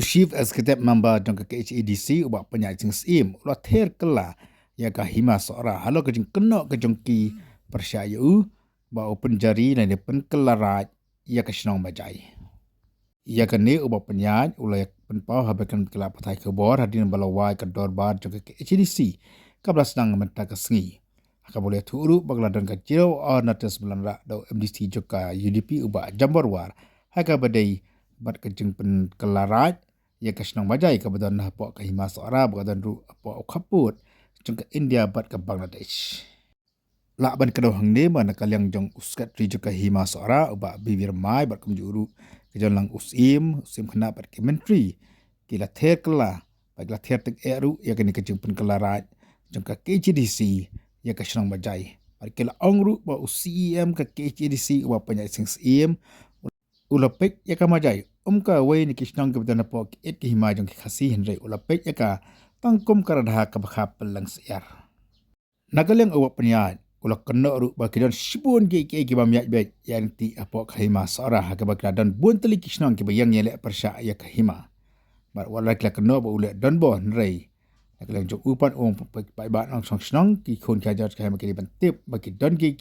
Chief Executive Member jong ke HEDC ubak penyai jing sim ulah ther kela ya ka hima sora halo ke jing kena ke jong ki persyayu ba open jari na ne pen kelaraj ya ka snong bajai ya ka ne ubak penyai ulah pen pau habekan kela patai ke bor hadin balawai ke dorbar jong ke HEDC ka belas nang menta ke sengi ka boleh turu bagladan ka jiro or natas belanra do MDC joka UDP ubak jamborwar haka badai bat ke jing pen kelaraj ya kasnang bajai ke badan hapok ke hima sora badan ru apok khaput jong ke India bat ke Bangladesh la ban ke dohang ne man kalyang jong uskat ri ke hima sora uba bibir mai bat ke juru ke jong usim kena bat ke menteri kila ther kala bagla ther tek eru ya ke ni ke jing pen kelaraj jong ke KCDC ya kasnang bajai bat ke la ongru ba UCM ke KCDC uba penyai sing sim ulapek ya ka majai ka wei ni kisnang ke badana pok et ke hima jong ke khasi henrei ulapek ya ka tangkum karadha ka bakha pelang siar nagaleng awak penyat ulak kena ru bakidon sibun ke bam yak bet yang ti apok hima sarah ka bakadon bun teli kisnang ke bayang yelek persya ya ke hima bar walak la kena ba ulek don bo henrei nagaleng jong upan ong pai ba nang snang ki khon ka jat ka hima ke bantip bakidon ke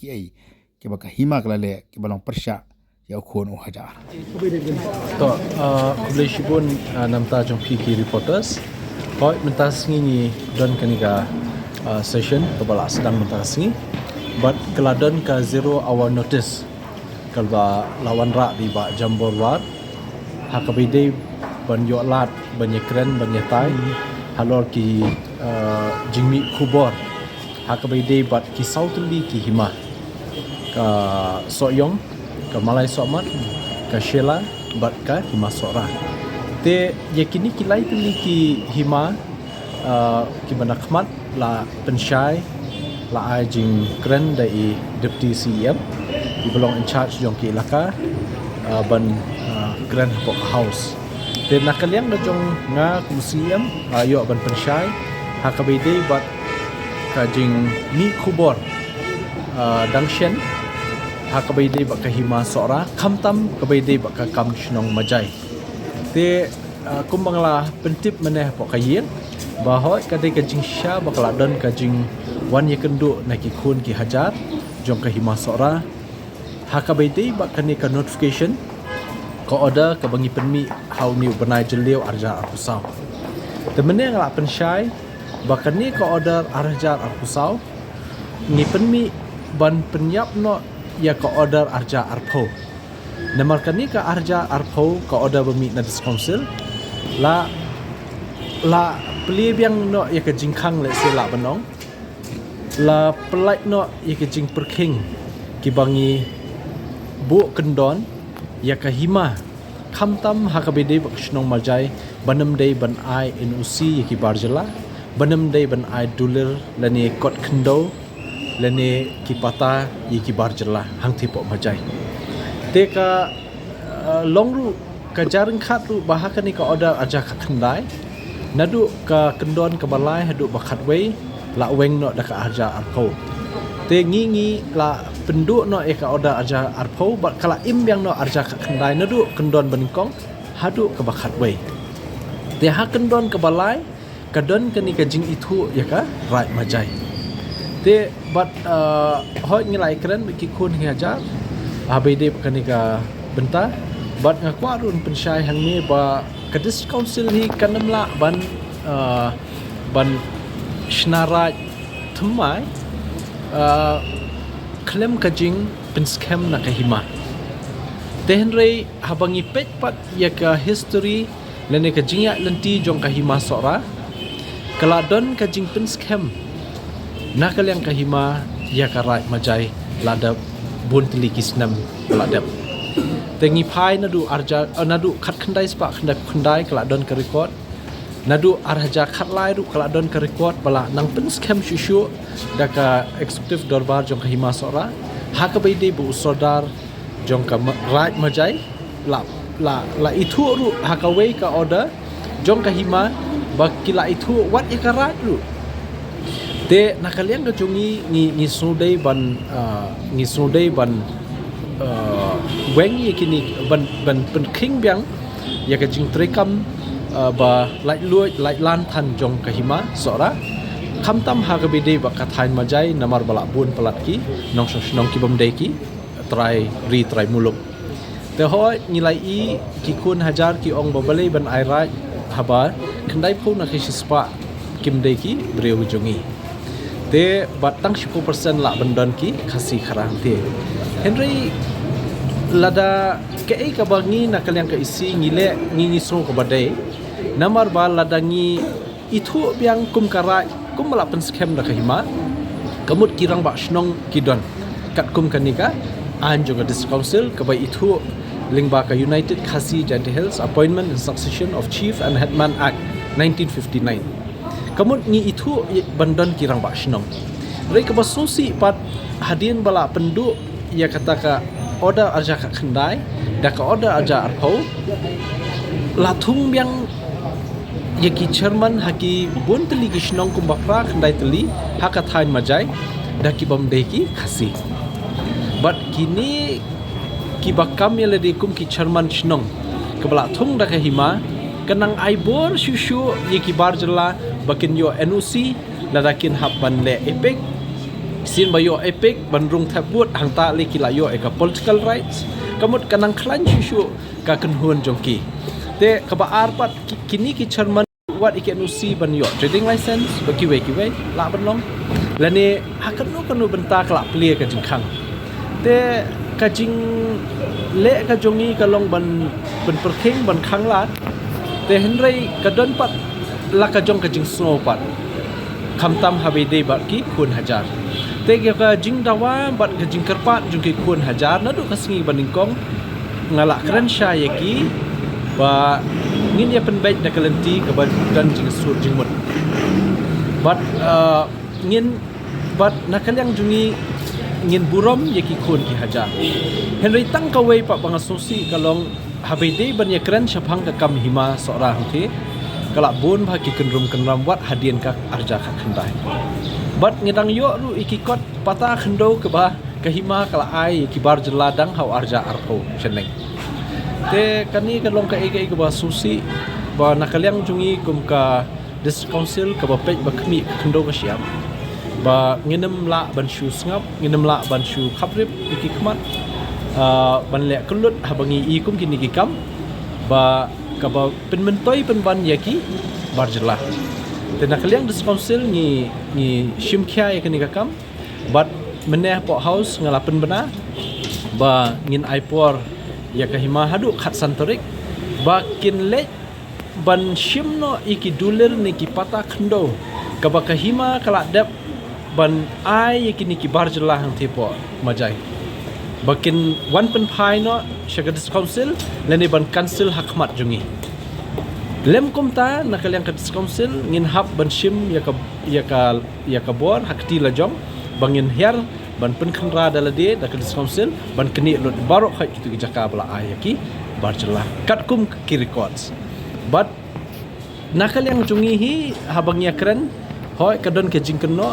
bakha hima kalale ke balong persya ya khon hajar to kublai shibun namta jong PK reporters koi mentas ngi don kaniga session kebala sedang mentas ngi but keladon ka 0 hour notice kalba lawan ra di ba jambor wat hakabide ban yo lat ban yekren ban yatai halor ki jingmi khubor hakabide bat ki sautli ki hima ka soyong ke Malay Somat, ke Sheila, bat ke hima sora. Te yakini kilai tuli ki hima ki banakmat la pensyai la ajing keren dari Deputy CEM di belong in charge jong ki ilaka ban keren hapok house. Te nakaliang na jong nga kum CEM yo ban pensyai hakabide bat kajing ni kubor dangshen hakabaide bak hima sora kamtam kabaide bak kam shnong majai te kumbangla pentip meneh pok kayin bahwa kadai kajing sha bakla don kajing wan yekendu naki khun ki hajar jong ka hima sora hakabaide bak kani ka notification ko order ka bangi penmi how ni benai jeleu arja arpusau te meneh ngala pensyai bakani ko order arja arpusau ni penmi ban penyap no ya ka order arja arpo namarkani ka arja arpo ka order bemi na discouncil la peli biang no ya ka jingkhang le se la banong la pelai no ya ka jing perking ki bangi bu kendon ya ka hima khamtam hakabede bakshnong majai banam dei ban ai in usi ya ki barjala banam dei ban ai dulir lani kot kendo lene kipata yiki barjela hang tipo majai teka longru ka jarang khatru bahaka ni ka order aja ka kendai nadu ka kendon ka balai hadu bakat wei la weng no da ka aja arpo te ngi la penduk no e ka order aja arpo ba kala imbyang no aja ka kendai nadu kendon beningkong hadu ka bakat wei te ha kendon ka balai kadon kani ka jing itu ya ka right majai te but hoi ngilai keren ki kun hajar abide kanika benta but ngakwarun pensyai hang ni ba kadis council ni kanamla ban shnaraj thumai klem kajing pen scam na kahima tehenrei habangi pet pat ya ka history lene kajing ya lenti jong kahima sora kaladon kajing pen scam nakal yang kahima ya karai majai ladap bun telikisnam ladap tengi pai nadu arja nadu khat khandai spa khandai kaladon ke record nadu arja khat lai ru kaladon ke record bala nang pen scam shushu daka executive dorbar jong kahima sora hakabaide bu sodar jong ka right majai la itu ru hakawei ka order jong kahima bakila itu wat ikarat ru te nakaliang ka jungi ni sudai ban weng ye kini ban king biang ya ka jing trekam ba lai luoi lai lan than jong kahima sora khamtam ha kabide ba kathain majai namar bala bun pelat ki nong nong ki bomdei ki try muluk te hoi nilai i ki kun hajar ki ong babale ban airai haba khandai phu na ki spa kim dei ki breu jongi te batang 10% la bandon ki khasi kharang te henry lada ke ka bangi na kalyang ka isi ngile ngi so ka badai namar ba ladangi itu biang kum kara kum mala pen scam da kahima kamut kirang ba snong kidon kat kum kanika an juga dis council ka ba itu lingba ka United Khasi Gentile Hills Appointment and Succession of Chief and Headman Act 1959 kamut ngi itu bandon kirang ba snong rei ka ba susi pat hadin bala pendu ya kata ka order aja ka khandai da ka order aja arpau lathung biang yaki chairman haki bun teli ki shnong kum bakra khandai teli haka thain majai da ki bom de ki khasi but kini ki bakam yele de kum ki chairman shnong kabla thung da ka hima kanang aibor shushu yaki barjala bakin yo NOC ladakin habban le epic sin bayo epic bandrung thabut hangta le kila yo eka political rights kamut kanang klan shushu ka kanhun jongki te kaba arpat kini ki chairman wat NOC ban yo trading license baki we la ban long lani hakanu kanu benta kala plie ka jingkhang te ka jing le ka jongi ka long ban perkheng ban khanglat te henrei ka don pat la ka jong ka jing snow pat khamtam habide bat ki kun hajar te ka jing dawa bat ka jing karpat jung ki kun hajar na du kasngi baningkong ngala kran sha yaki ba ngin ya penbaik da kalenti ka dan jing sur jing mut but ngin but nakalyang jungi ngin burom yaki kun ki haja henry tang ka wei pa bangasosi kalong habide ban ya kran shaphang ka kam hima sora hute kala bun bha ki kenrum kenram wat hadien ka arja ka khandai but ngidang yo ru ikikot pata khando ka ba ka hima kala ai ki bar jeladang hau arja arpo cheneng te kani kalong ka ega ba susi ba nakalyang jungi kum ka dis council ka ba pej ba khmi khando ka siam ba nginem la ban shu ngap nginem la ban shu khaprip iki khmat ban le kulut habangi i kum kini ki kam ba ka ba pen mentoi pen ban yaki barjela te nakalyang dis council ni shimkhya yakani ka kam but meneh po house ngalapen bena ba ngin aipor ya kahima hadu khat santorik bakin le ban shimno iki duler ni ki pata khndo kaba kahima kala dep ban ai yaki ni ki barjala hang tipo majai bakin one pen pai no shagadis council leni ban council hakmat jungi lem komta nakalyang kadis council ngin hab ban shim ya ka bor hakti la jong bangin her ban pen khandra dalade da kadis council ban keni lot barok khat tu jaka bala ayaki barjala katkum ki records but nakalyang jungi hi habang yakran hoi kadon ke jingkeno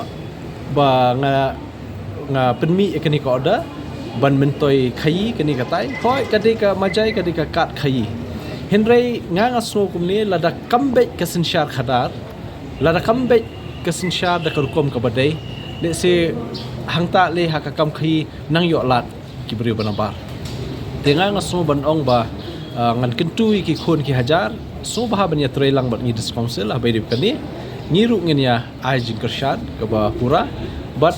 ba nga penmi ekani ko order ban mentoi khai kani katai hoi kadika majai kadika kat khai henrei nga so kumni lada comeback kesensyar khadar lada comeback kesensyar da karukom ka badai le se hangta le hakakam khi nang yo lat kibriu banabar tenga nga so ban ong ba ngan kentui ki khon ki hajar so bah ban ya trelang bat ni dis council abai dip kani ngiru ngin ya ai jing kershad ka ba pura but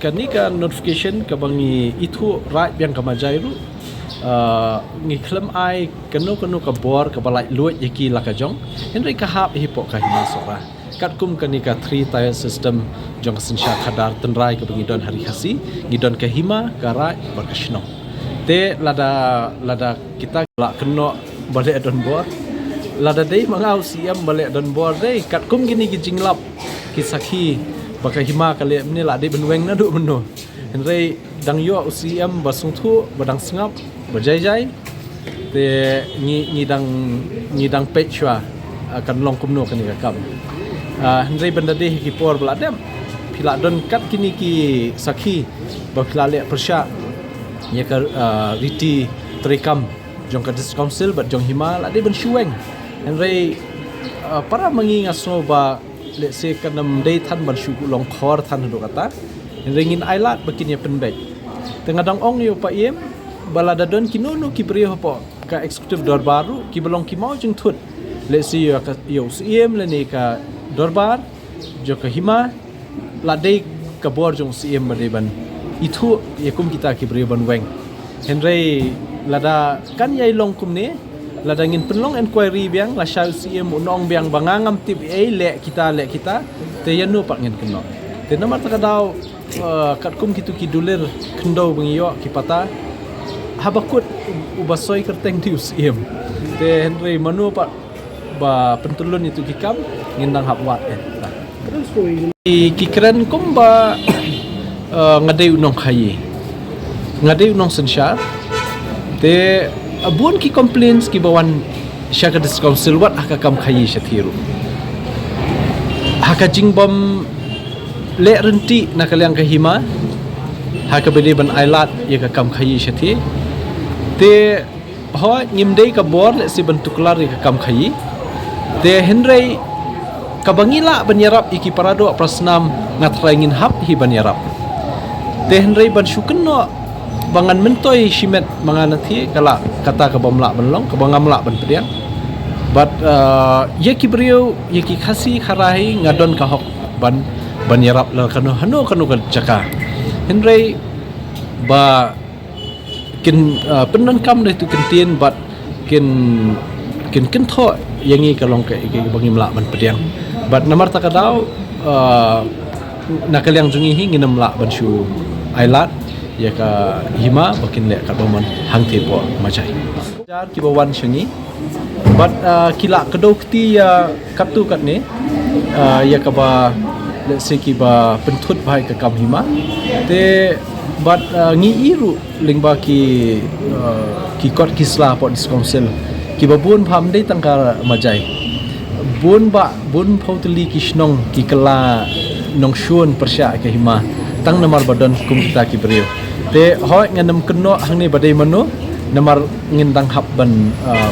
kani ka notification ka bangi itu right biang ka majai ru ngi klem ai kanu ka bor ka balai luat yaki lakajong henry ka hap hipo ka hima sora katkum kani ka 3 tier system jong sensya khadar tenrai ka bangi don hari khasi ngidon ka hima ka rai barkashno te lada kita la keno balik don bor lada dei mangau siam balik don bor dei katkum gini ki jinglap ki sakhi baka hima kale mni la de benweng na du meno henry dang yo usiam basung thu badang sngap bajai te ni dang pechwa kan long kumno kan ka kam henry benda de ki por bladem pila don kat kini ki sakhi bakla le persya ya ka riti trikam jong ka dis council bat jong hima la de ben shueng Henry para mengingat so ba let's say kanam day than ban shu long khor than do kata Henry ngin ailat bakin ya penbek tengah dang ong yo pa iem balada don kinunu ki brio po ka executive dorbaru ki belong ki mau jeng thut let's say yo iem le ni ka dorbar jo ka hima la day ka bor jong iem ban itu yakum kita ki brio ban weng Henry lada kan yai long kum ni lada ngin penlong inquiry biang la shau CM unong biang bangangam tip le kita te yanu pak ngin keno te nomor takadau kat kum kitu ki dulir kendo bengiyo ki pata habakut ubasoi kerteng di CM te Henry manu pak ba pentulun itu kikam ngindang hapwat ki keren kum ba ngadai unong khayi ngadai unong sensyar te abun ki complaints ki bawan syaka dis council wat haka kam khayi shathiru haka jingbom le renti nakalyang kahima haka bede ban ailat ya ka kam khayi shathi te ho ngimdei ka bor le si bentuklar ya ka kam khayi te henrei kabangila banyarap iki parado prasnam ngatraingin hap hi banyarap te henrei ban syukenno bangan mentoi shimet manganati kala kata ka bomla benlong ka bangamla ben pediang but yaki brio yaki khasi kharahi ngadon ka hok ban yarap la kanu hanu ka jaka henrei ba kin penan kam tu kentien but kin tho yangi kalong ka bangimla ben pediang but namar takadau nakalyang jungi hi nginamla ban shu ailat ya ka hima bakin le ka boman hangte po majai jar ki bawan shangi but kila kedokti ya kaptu kat ne ya ka ba le se ki ba pentut bai ka kam hima te but ngi iru lingba ki kot kisla po dis council ki babun pham dei tangka majai bun pautli kisnong ki kala nong shun persya ka hima tang namar badan kum kita ki brio te hoi nganam keno hangni badai manu namar ngindang hab ban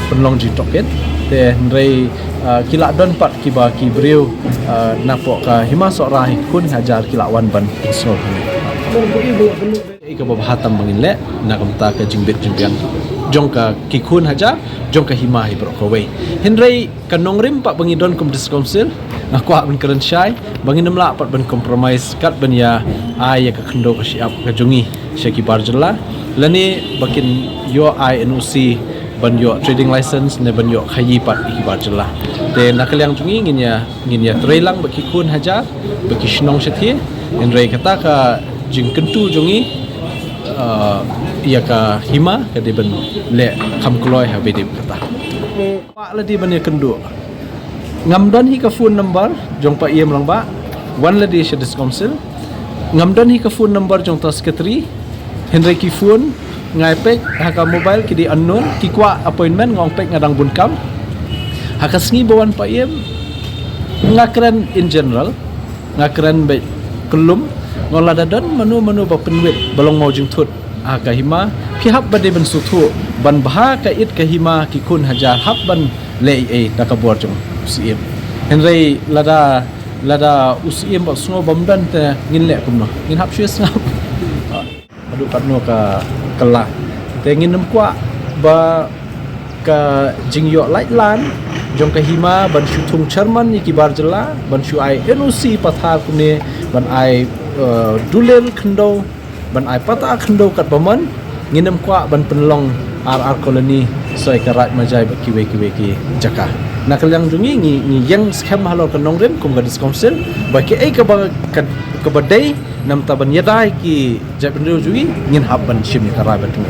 penlong ji toket te nrei kila don pat kiba ki brio napo ka hima sora kun hajar kila wan ban so ika bahatam bangin le nakamta ka jingbet jimpian jongka kikun haja jongka hima hi brokowe henrei kanong rim pak bangidon kum dis council akwa ben keren syai bangin namla pat ben compromise kat ben ya ay ka khendo ka siap ka jungi syaki barjala lani bakin yo INOC ban yo trading license ne ban yo khayi pat ki barjala te nakalyang jungi ngin ya trailang baki kun haja baki shnong shathi henrei kata ka jing kentu jungi ia ka hima ka de ben le kham kloi ha bedip kata pa la di ban ya kendu ngamdan hi ka phone number jong pa iem lang ba one la di sha dis council ngamdan hi ka phone number jong ta secretary henry ki phone ngai pek ha ka mobile ki di unknown ki kwa appointment ngong pek ngadang bunkam ha ka sngi bawan pa iem ngakran in general ngakran be kelum ngola dadon manu ba penwit balong mau jing thut a ka hima phi hab bade ban suthu ban bha ka it ka hima ki kun hajar hab ban le da ka bor jong usim henrei lada usim ba sno bamdan te ngin le kumno ngin hab shwe snap adu patno ka kala te ngin nam kwa ba ka jingyo light lan jong ka hima ban shu thung charman ni ki barjala ban shu ai NOC patha kune ban ai dulel khendo ban ai pata khendo kat paman nginem kwa ban penlong RR colony soi karat majai ba kiwe ki jaka nakalyang jungi ngi yang scam halor kanong rem kum gadis council ba ki ai ka badai nam taban yadai ki jabendro jungi ngin habban shim karai batung